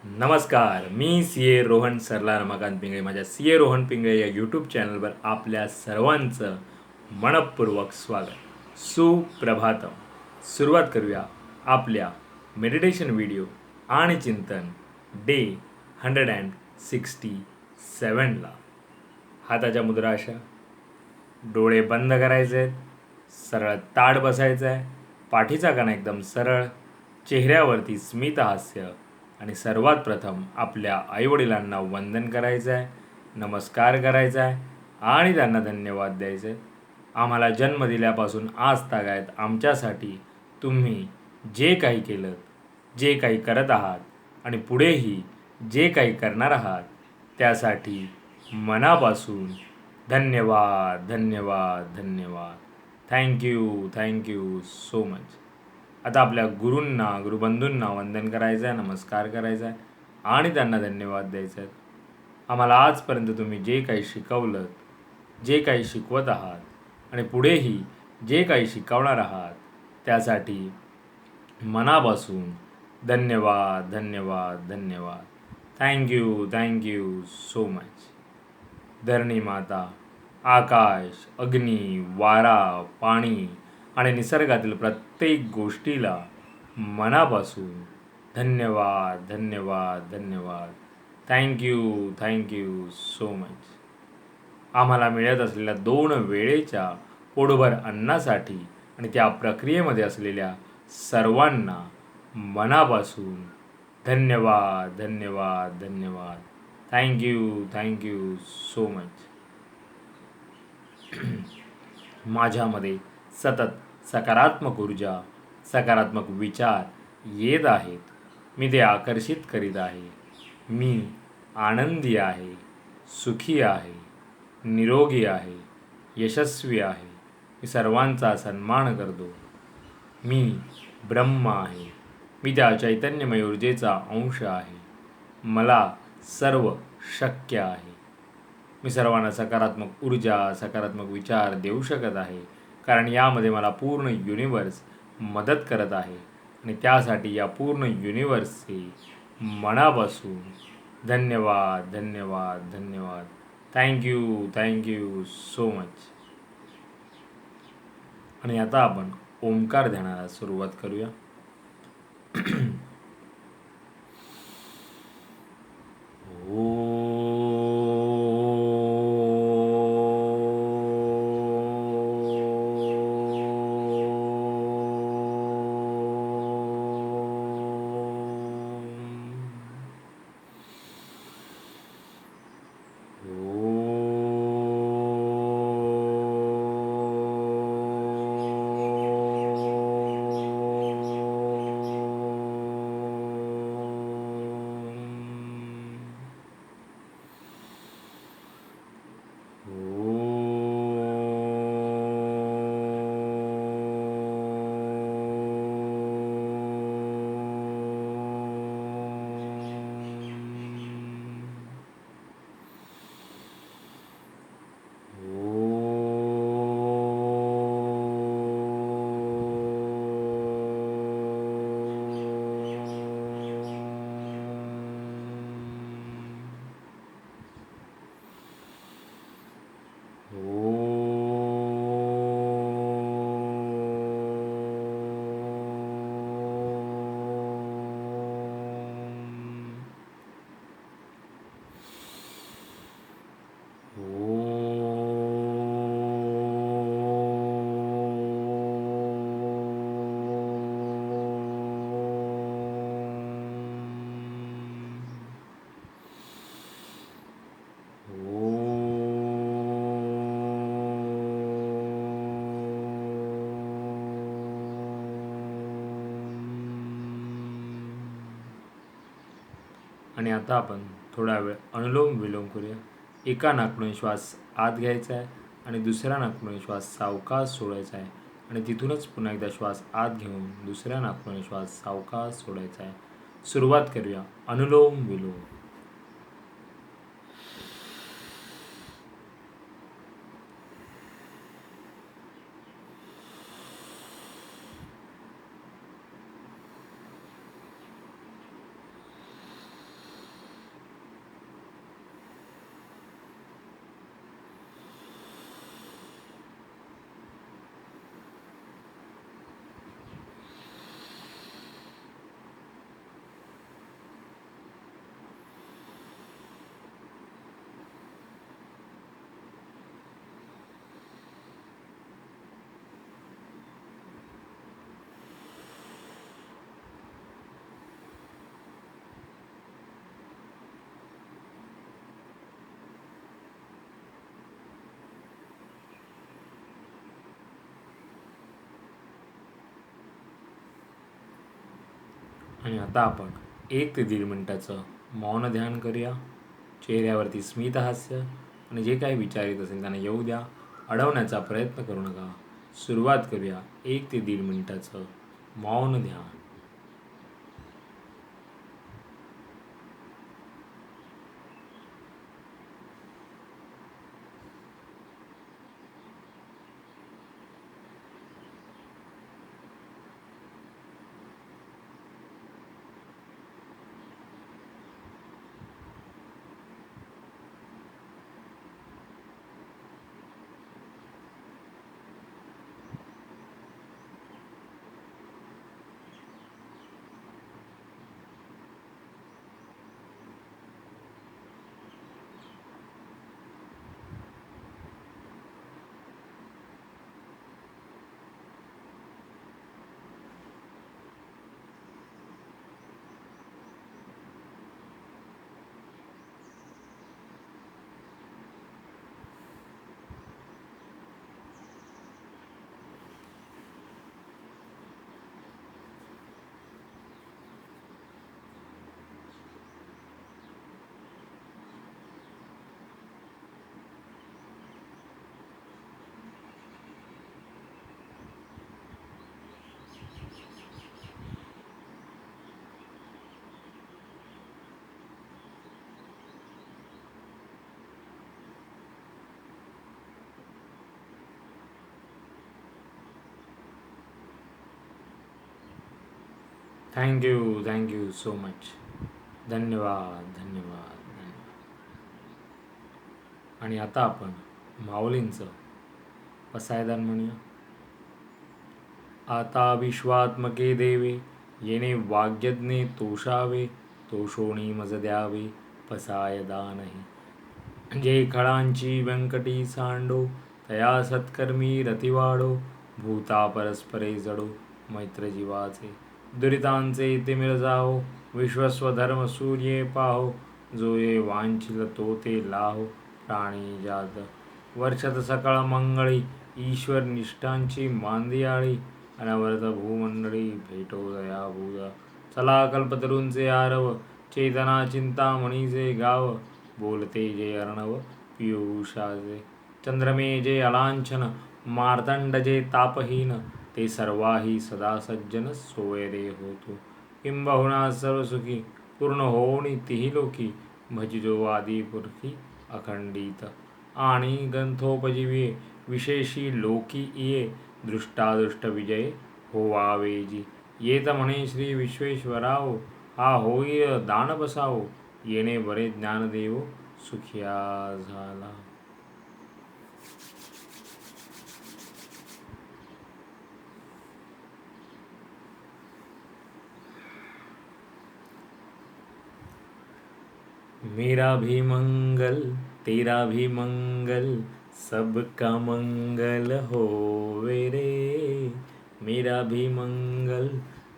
नमस्कार, मी सी रोहन सरला रमाकांत पिंगळे. माझ्या रोहन पिंगळे या यूट्यूब चॅनलवर आपल्या सर्वांचं मनपूर्वक स्वागत. सुप्रभातम. सुरुवात करूया आपल्या मेडिटेशन व्हिडिओ आणि चिंतन डे 167ला. हाताच्या मुद्रा अशा, डोळे बंद करायचे आहेत, सरळ ताठ बसायचं आहे, पाठीचा कणा एकदम सरळ, चेहऱ्यावरती स्मित हास्य आणि सर्वात प्रथम आपल्या आईवडिलांना वंदन करायचं आहे, नमस्कार करायचा आहे आणि त्यांना धन्यवाद द्यायचे. आम्हाला जन्म दिल्यापासून आज तागायत आमच्यासाठी तुम्ही जे काही केलं, जे काही करत आहात आणि पुढेही जे काही करणार आहात त्यासाठी मनापासून धन्यवाद धन्यवाद धन्यवाद. Thank you so much. आता आपल्या गुरूंना, गुरुबंधूंना वंदन करायचं आहे, नमस्कार करायचा आहे आणि त्यांना धन्यवाद द्यायचे आहेत. आम्हाला आजपर्यंत तुम्ही जे काही शिकवलं, जे काही शिकवत आहात आणि पुढेही जे काही शिकवणार आहात त्यासाठी मनापासून धन्यवाद धन्यवाद धन्यवाद. Thank you so much. धरणी माता, आकाश, अग्नी, वारा, पाणी आणि निसर्गातील प्रत्येक गोष्टीला मनापासून धन्यवाद धन्यवाद धन्यवाद. Thank you so much. आम्हाला मिळत असलेल्या 2 वेळेच्या पोटभर अन्नासाठी आणि त्या प्रक्रियेमध्ये असलेल्या सर्वांना मनापासून धन्यवाद धन्यवाद धन्यवाद. Thank you so much. माझ्यामध्ये सतत सकारात्मक ऊर्जा, सकारात्मक विचार येत आहेत. मी ते आकर्षित करीत आहे. मी आनंदी आहे, सुखी आहे, निरोगी आहे, यशस्वी आहे. मी सर्वांचा सन्मान करतो. मी ब्रह्म आहे. मी त्या चैतन्यमय ऊर्जेचा अंश आहे. मला सर्व शक्य आहे. मी सर्वांना सकारात्मक ऊर्जा, सकारात्मक विचार देऊ शकत आहे, कारण यामध्ये मला पूर्ण युनिवर्स मदत करत आहे आणि त्यासाठी या पूर्ण युनिवर्सचे मनापासून धन्यवाद धन्यवाद धन्यवाद. Thank you so much. आणि आता आपण ओंकार ध्यानाला सुरुवात करूया. आणि आता आपण थोडा वेळ अनुलोम विलोम करूया. एका नाकपुडीने श्वास आत घ्यायचा आहे आणि दुसऱ्या नाकपुडीने श्वास सावकाश सोडायचा आहे आणि तिथूनच पुन्हा एकदा श्वास आत घेऊन दुसऱ्या नाकपुडीने श्वास सावकाश सोडायचा आहे. सुरुवात करूया अनुलोम विलोम. आणि आता आपण 1 ते 1.5 मिनिटाचं मौन ध्यान करूया. चेहऱ्यावरती स्मित हास्य आणि जे काही विचार येत असेल त्यांना येऊ द्या. अडवण्याचा प्रयत्न करू नका. सुरुवात करूया 1 ते 1.5 मिनिटाचं मौन ध्यान. Thank you so much. धन्यवाद धन्यवाद धन्यवाद. आणि आता आपण माऊलींचं पसायदान म्हणूया. आता विश्वात्मके देवे येणे वाग्यज्ञे तोषावे, तोषोणी मज द्यावे पसाय दानही. जे खळांची व्यंकटी सांडो, तया सत्कर्मी रतिवाडो, भूता परस्परे जडो मैत्र जीवाचे. दुरितांचे तिमिर जाओ, विश्वस्वधर्म सूर्ये पाहो, जो ये वांछिल तो ते लाहो, प्राणी जात. वर्षत सकळ मंगळी, ईश्वर निष्ठांची मांदियाळी, अनवरत भूमंडळी भेटो दयाभूत. चला कल्पतरूंचे आरव, चेतना चिंतामणीचे गाव, बोलते जे अर्णव पियुषाचे. चंद्रमे जे अलांछन, मार्तंड जे तापहीन, ते सर्वाही सदा सज्जन सोयरे होतो. किंबहुना सर्वसुखी पूर्ण होणी तिही लोकी, भजिजो आदी पुरखी अखंडित. आणि ग्रंथोपजीवे विशेषी लोकी इये, दृष्टादुष्ट विजय होवावेजी. येत म्हणे श्री विश्वेश्वराओ, हा होई दान बसावो, येणे बरे ज्ञानदेव सुखिया झाला. मेरा भी मंगल तेरा भी मंगल, सबका मंगल होवे रे. मेरा भी मंगल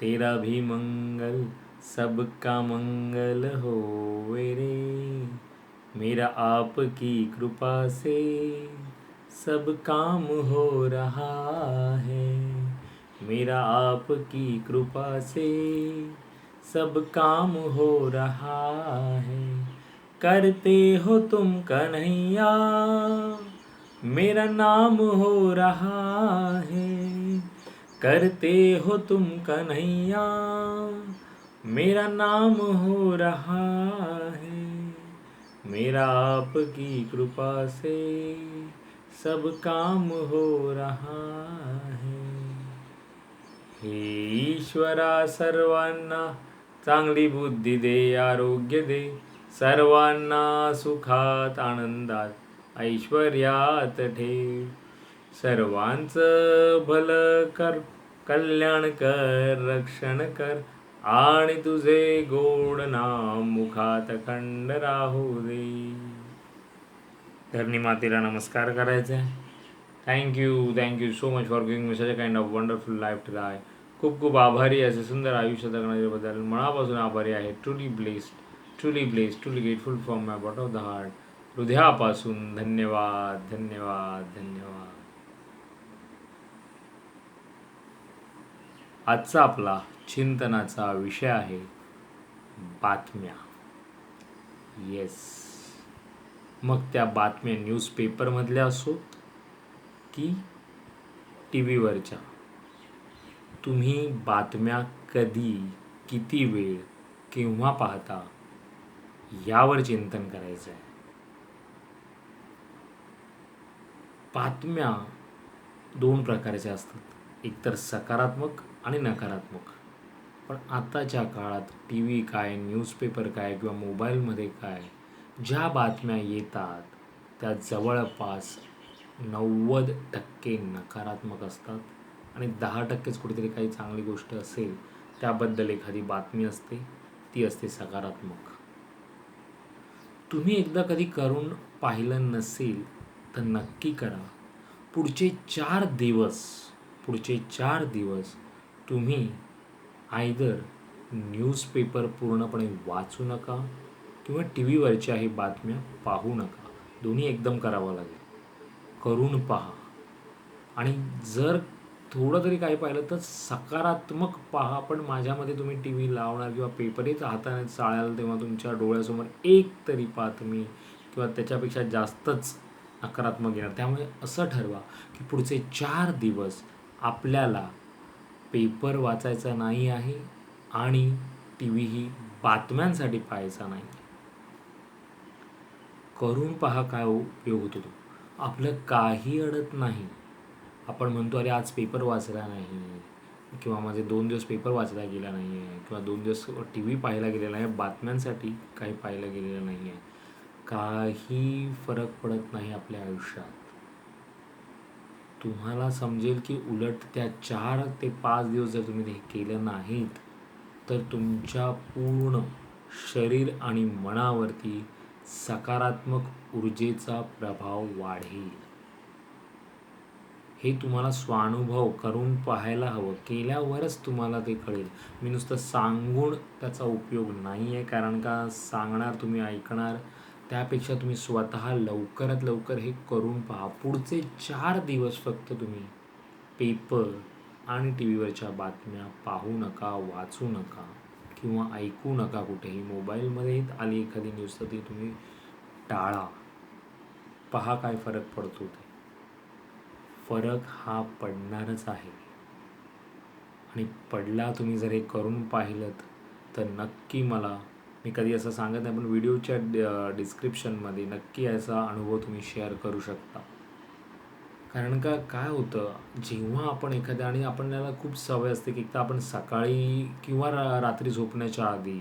तेरा भी मंगल, सबका मंगल होवे रे. मेरा आपकी कृपा से सब काम हो रहा है. मेरा आपकी कृपा से सब काम हो रहा है. करते हो तुम कन्हैया, मेरा नाम हो रहा है. करते हो तुम कन्हैया, मेरा नाम हो रहा है. मेरा आपकी कृपा से सब काम हो रहा है. हे ईश्वरा सर्वांना चांगली बुद्धी दे, आरोग्य दे. सर्वांना सुखात आनंदात ऐश्वर्यात ठेव. सर्वांचं भलं कर, कल्याण कर, रक्षण कर. आणि तुझे गोड नाम मुखात खंड राहू दे. धरणी मातेला नमस्कार करायचा आहे. Thank you so much for giving me such a kind of wonderful life to live. खूप खूप आभारी असे सुंदर आयुष्य जगण्याबद्दल मनापासून आभारी आहे. Truly blessed, truly grateful from my bottom of the heart. हृदयापासून धन्यवाद धन्यवाद धन्यवाद. आजचा आपला चिंतनाचा विषय आहे बातम्या. येस, मग त्या बातम्या न्यूजपेपरमधल्या असोत की टी व्हीवरच्या. तुम्ही बातम्या कधी, किती वेळ, केव्हा पाहता यावर चिंतन करायचं आहे. बातम्या दोन प्रकारच्या असतात, एकतर सकारात्मक आणि नकारात्मक. पण आताच्या काळात टी व्ही काय, न्यूजपेपर काय किंवा मोबाईलमध्ये काय, ज्या बातम्या येतात त्या जवळपास 90% नकारात्मक असतात आणि 10%च कुठेतरी काही चांगली गोष्ट असेल त्याबद्दल एखादी बातमी असते, ती असते सकारात्मक. तुम्ही एकदा कधी करून पाहिलं नसेल तर नक्की करा. पुढचे 4 दिवस तुम्ही आयदर न्यूजपेपर पूर्णपणे वाचू नका किंवा टी व्हीवरच्याही बातम्या पाहू नका. दोन्ही एकदम करावं लागेल. करून पहा. आणि जर थोडं तरी काही पाहिलं तर सकारात्मक पहा. पण माझ्यामध्ये तुम्ही टी व्ही लावणार किंवा पेपरच हाताने चाळाल तेव्हा तुमच्या डोळ्यासमोर एक तरी बातमी किंवा त्याच्यापेक्षा जास्तच नकारात्मक येणार. त्यामुळे असं ठरवा की पुढचे 4 दिवस आपल्याला पेपर वाचायचा नाही आहे आणि टी व्हीही बातम्यांसाठी पाहायचा नाही. करून पहा काय उपयोग होतो तो. आपलं काही अडत नाही. आपण म्हणतो अरे आज पेपर वाचला नाही किंवा माझे 2 दिवस पेपर वाचला गेला नाही आहे किंवा 2 दिवस टी व्ही पाहायला गेलेला आहे, बातम्यांसाठी काही पाहायला गेलेलं नाही आहे. काही फरक पडत नाही आपल्या आयुष्यात. तुम्हाला समजेल की उलट त्या 4 ते 5 दिवस जर तुम्ही हे केलं नाहीत तर तुमच्या पूर्ण शरीर आणि मनावरती सकारात्मक ऊर्जेचा प्रभाव वाढेल. हे तुम्हाला स्वानुभव करून पाहायला हवं. केल्यावरच तुम्हाला ते कळेल. मी नुसतं सांगून त्याचा उपयोग नाही आहे, कारण का सांगणार तुम्ही ऐकणार, त्यापेक्षा तुम्ही स्वतः लवकरात लवकर हे करून पहा. पुढचे 4 दिवस फक्त तुम्ही पेपर आणि टी व्हीवरच्या बातम्या पाहू नका, वाचू नका किंवा ऐकू नका. कुठेही मोबाईलमध्ये आली एखादी न्यूज तर ती तुम्ही टाळा. पहा काय फरक पडतो ते. फरक हा पडणारच आहे आणि पडला. तुम्ही जर हे करून पाहिलं तर नक्की मला, मी कधी असं सांगत नाही पण व्हिडिओच्या डिस्क्रिप्शनमध्ये नक्की याचा अनुभव तुम्ही शेअर करू शकता. कारण का काय होतं, जेव्हा आपण एखाद्या, आणि आपल्याला खूप सवय असते की एकतर आपण सकाळी किंवा रात्री झोपण्याच्या आधी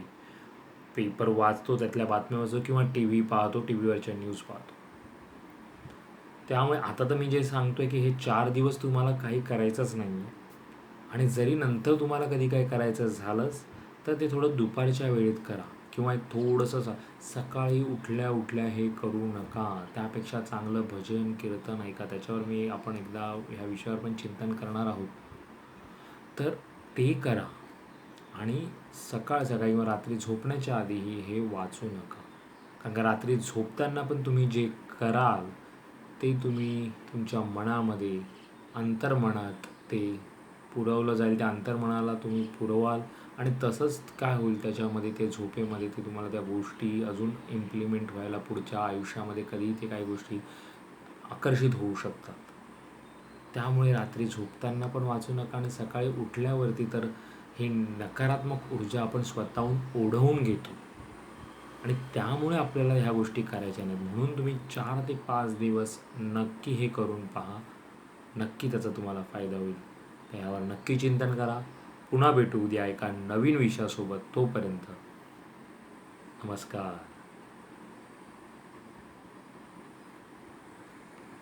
पेपर वाचतो, त्यातल्या बातम्या वाचतो किंवा टी व्ही पाहतो, टी व्हीवरच्या न्यूज पाहतो. त्यामुळे आता तर मी जे सांगतोय की हे 4 दिवस तुम्हाला काही करायचंच नाही आहे. आणि जरी नंतर तुम्हाला कधी काही करायचं झालंच तर ते थोडं दुपारच्या वेळेत करा किंवा थोडंसं सकाळी उठल्या उठल्या हे करू नका. त्यापेक्षा चांगलं भजन कीर्तन ऐका. त्याच्यावर आपण एकदा ह्या विषयावर पण चिंतन करणार आहोत. तर ते करा आणि सकाळ किंवा रात्री झोपण्याच्या आधीही हे वाचू नका. कारण का रात्री झोपताना पण तुम्ही जे कराल ते तुम्ही तुमच्या मनामध्ये, अंतर्मनात ते पुरवलं जाईल. त्या अंतर्मनाला तुम्ही पुरवाल आणि तसंच काय होईल त्याच्यामध्ये, ते झोपेमध्ये ते तुम्हाला त्या गोष्टी अजून इम्प्लिमेंट व्हायला पुढच्या आयुष्यामध्ये कधीही ते काही गोष्टी आकर्षित होऊ शकतात. त्यामुळे रात्री झोपताना पण वाचू नका आणि सकाळी उठल्यावरती तर हे नकारात्मक ऊर्जा आपण स्वतःहून ओढवून घेतो आणि त्यामुळे आपल्याला ह्या गोष्टी करायच्या नाहीत. म्हणून तुम्ही 4 ते 5 दिवस नक्की हे करून पहा. नक्की त्याचा तुम्हाला फायदा होईल. त्यावर नक्की चिंतन करा. पुन्हा भेटू उद्या एका नवीन विषयासोबत. तोपर्यंत नमस्कार.